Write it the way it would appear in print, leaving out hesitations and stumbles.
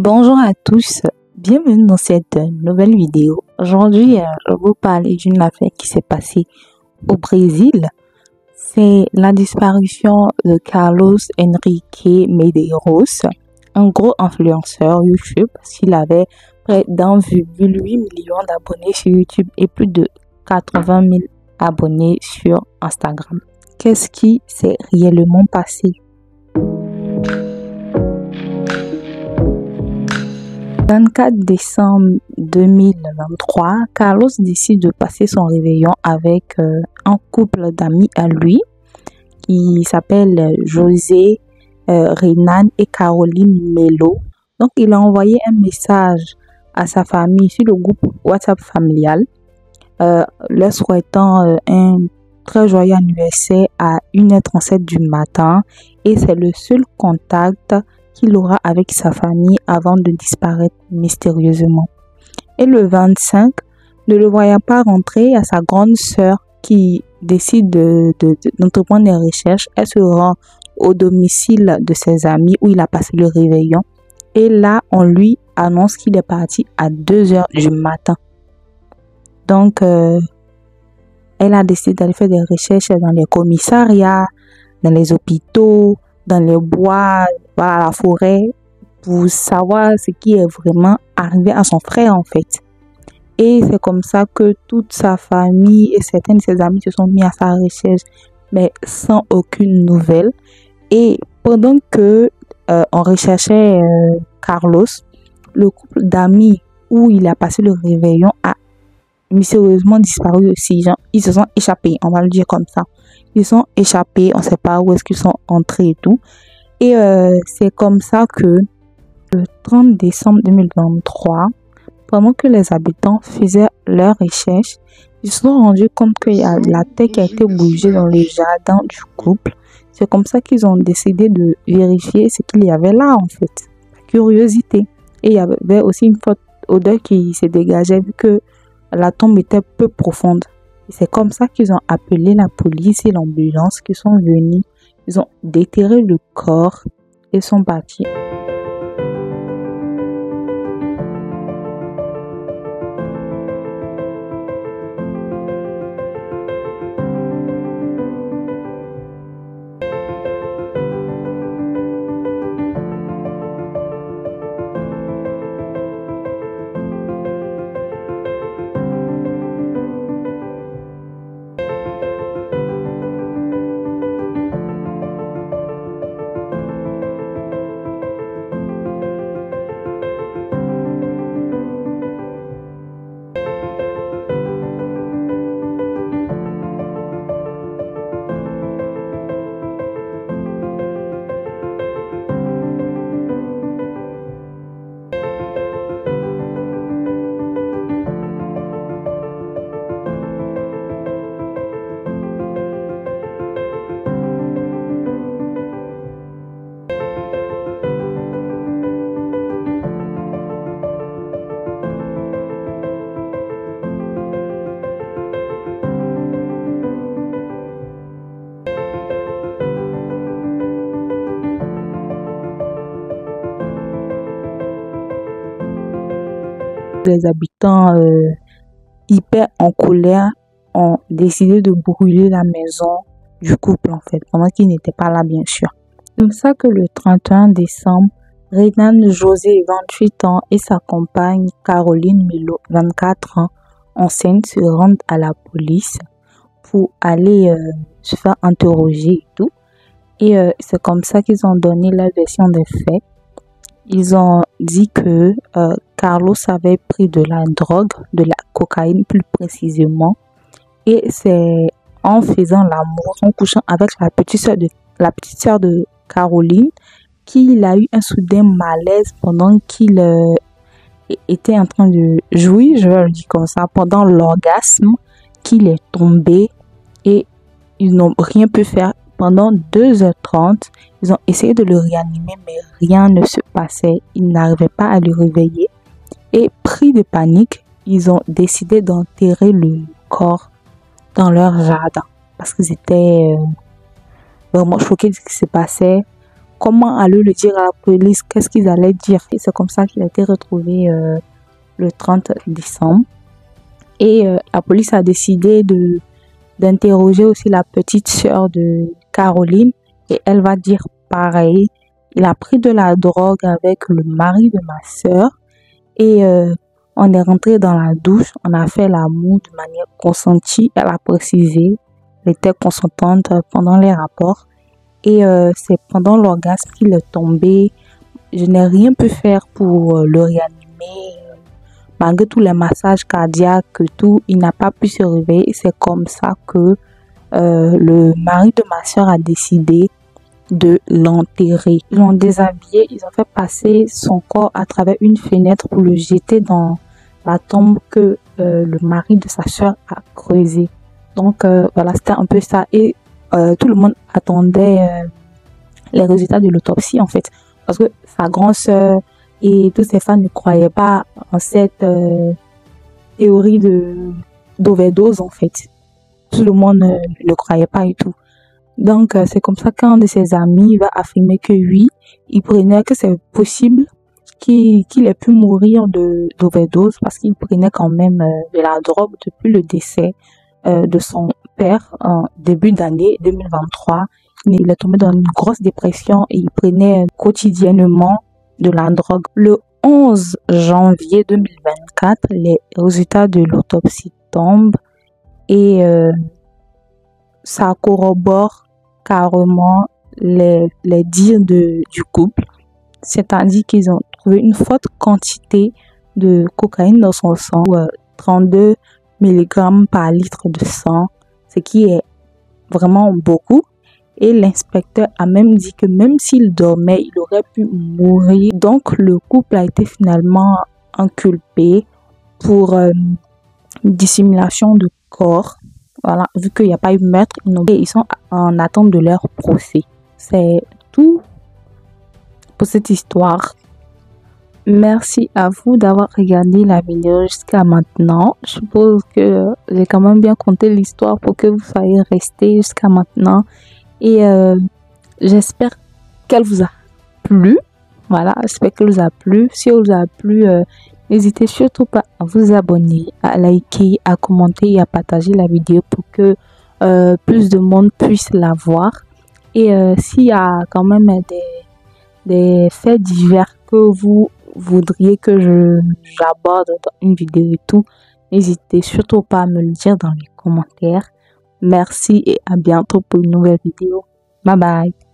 Bonjour à tous, bienvenue dans cette nouvelle vidéo. Aujourd'hui, je vais vous parler d'une affaire qui s'est passée au Brésil. C'est la disparition de Carlos Henrique Medeiros, un gros influenceur YouTube, parce qu'il avait près d'1,8 million d'abonnés sur YouTube et plus de 80 000 abonnés sur Instagram. Qu'est-ce qui s'est réellement passé? Le 24 décembre 2023, Carlos décide de passer son réveillon avec un couple d'amis à lui qui s'appelle José, Renan et Caroline Melo. Donc, il a envoyé un message à sa famille sur le groupe WhatsApp familial, leur souhaitant un très joyeux anniversaire à 1h37 du matin, et c'est le seul contact qu'il aura avec sa famille avant de disparaître mystérieusement. Et le 25, ne le voyant pas rentrer, à sa grande sœur qui décide d'entreprendre des recherches, elle se rend au domicile de ses amis où il a passé le réveillon. Et là, on lui annonce qu'il est parti à 2h du matin. Donc, elle a décidé d'aller faire des recherches dans les commissariats, dans les hôpitaux, dans les bois, voilà, la forêt, pour savoir ce qui est vraiment arrivé à son frère en fait. Et c'est comme ça que toute sa famille et certains de ses amis se sont mis à sa recherche, mais sans aucune nouvelle. Et pendant que on recherchait Carlos, le couple d'amis où il a passé le réveillon a mystérieusement disparu aussi. Genre, ils se sont échappés, on va le dire comme ça. Ils sont échappés, on ne sait pas où est-ce qu'ils sont entrés et tout. Et c'est comme ça que le 30 décembre 2023, pendant que les habitants faisaient leurs recherches, ils se sont rendus compte qu'il y a la terre qui a été bougée dans le jardin du couple. C'est comme ça qu'ils ont décidé de vérifier ce qu'il y avait là en fait. Curiosité. Et il y avait aussi une forte odeur qui se dégageait vu que la tombe était peu profonde. C'est comme ça qu'ils ont appelé la police et l'ambulance qui sont venus. Ils ont déterré le corps et sont partis. Les habitants hyper en colère ont décidé de brûler la maison du couple en fait, pendant qu'ils n'étaient pas là bien sûr. C'est comme ça que le 31 décembre, Renan José, 28 ans, et sa compagne Caroline Melo, 24 ans, enceinte, se rendent à la police pour aller se faire interroger et tout. Et c'est comme ça qu'ils ont donné la version des faits. Ils ont dit que Carlos avait pris de la drogue, de la cocaïne plus précisément, et c'est en faisant l'amour, en couchant avec la petite sœur de Caroline, qu'il a eu un soudain malaise pendant qu'il était en train de jouir, je vais le dire comme ça, pendant l'orgasme, qu'il est tombé et ils n'ont rien pu faire. Pendant 2h30, ils ont essayé de le réanimer, mais rien ne se passait. Ils n'arrivaient pas à le réveiller. Et pris de panique, ils ont décidé d'enterrer le corps dans leur jardin. Parce qu'ils étaient vraiment choqués de ce qui se passait. comment aller le dire à la police, qu'est-ce qu'ils allaient dire. Et c'est comme ça qu'il a été retrouvé le 30 décembre. Et la police a décidé d'interroger aussi la petite sœur de Caroline et elle va dire pareil. Il a pris de la drogue avec le mari de ma sœur et on est rentré dans la douche, on a fait l'amour de manière consentie. Elle a précisé, elle était consentante pendant les rapports et c'est pendant l'orgasme qu'il est tombé. Je n'ai rien pu faire pour le réanimer. Malgré tous les massages cardiaques et tout, il n'a pas pu se réveiller. C'est comme ça que le mari de ma soeur a décidé de l'enterrer. Ils l'ont déshabillé, ils ont fait passer son corps à travers une fenêtre pour le jeter dans la tombe que le mari de sa soeur a creusée. Donc voilà, c'était un peu ça. Et tout le monde attendait les résultats de l'autopsie en fait. Parce que sa grande soeur et tous ses fans ne croyaient pas en cette théorie d'overdose en fait. Tout le monde ne le croyait pas et tout. Donc c'est comme ça qu'un de ses amis va affirmer que oui, que c'est possible qu'il ait pu mourir d'overdose parce qu'il prenait quand même de la drogue depuis le décès de son père en début d'année 2023. Il est tombé dans une grosse dépression et il prenait quotidiennement de la drogue. Le 11 janvier 2024, les résultats de l'autopsie tombent et ça corrobore carrément les dires du couple. C'est-à-dire qu'ils ont trouvé une forte quantité de cocaïne dans son sang, 32 mg par litre de sang, ce qui est vraiment beaucoup. Et l'inspecteur a même dit que même s'il dormait, il aurait pu mourir. Donc le couple a été finalement inculpé pour dissimulation de corps. Voilà, vu qu'il n'y a pas eu meurtre, ils sont en attente de leur procès. C'est tout pour cette histoire. Merci à vous d'avoir regardé la vidéo jusqu'à maintenant. Je suppose que j'ai quand même bien compté l'histoire pour que vous soyez restés jusqu'à maintenant. Et j'espère qu'elle vous a plu. Voilà, j'espère qu'elle vous a plu. Si elle vous a plu, n'hésitez surtout pas à vous abonner, à liker, à commenter et à partager la vidéo pour que plus de monde puisse la voir. Et s'il y a quand même des faits divers que vous voudriez que j'aborde dans une vidéo et tout, n'hésitez surtout pas à me le dire dans les commentaires. Merci et à bientôt pour une nouvelle vidéo. Bye bye.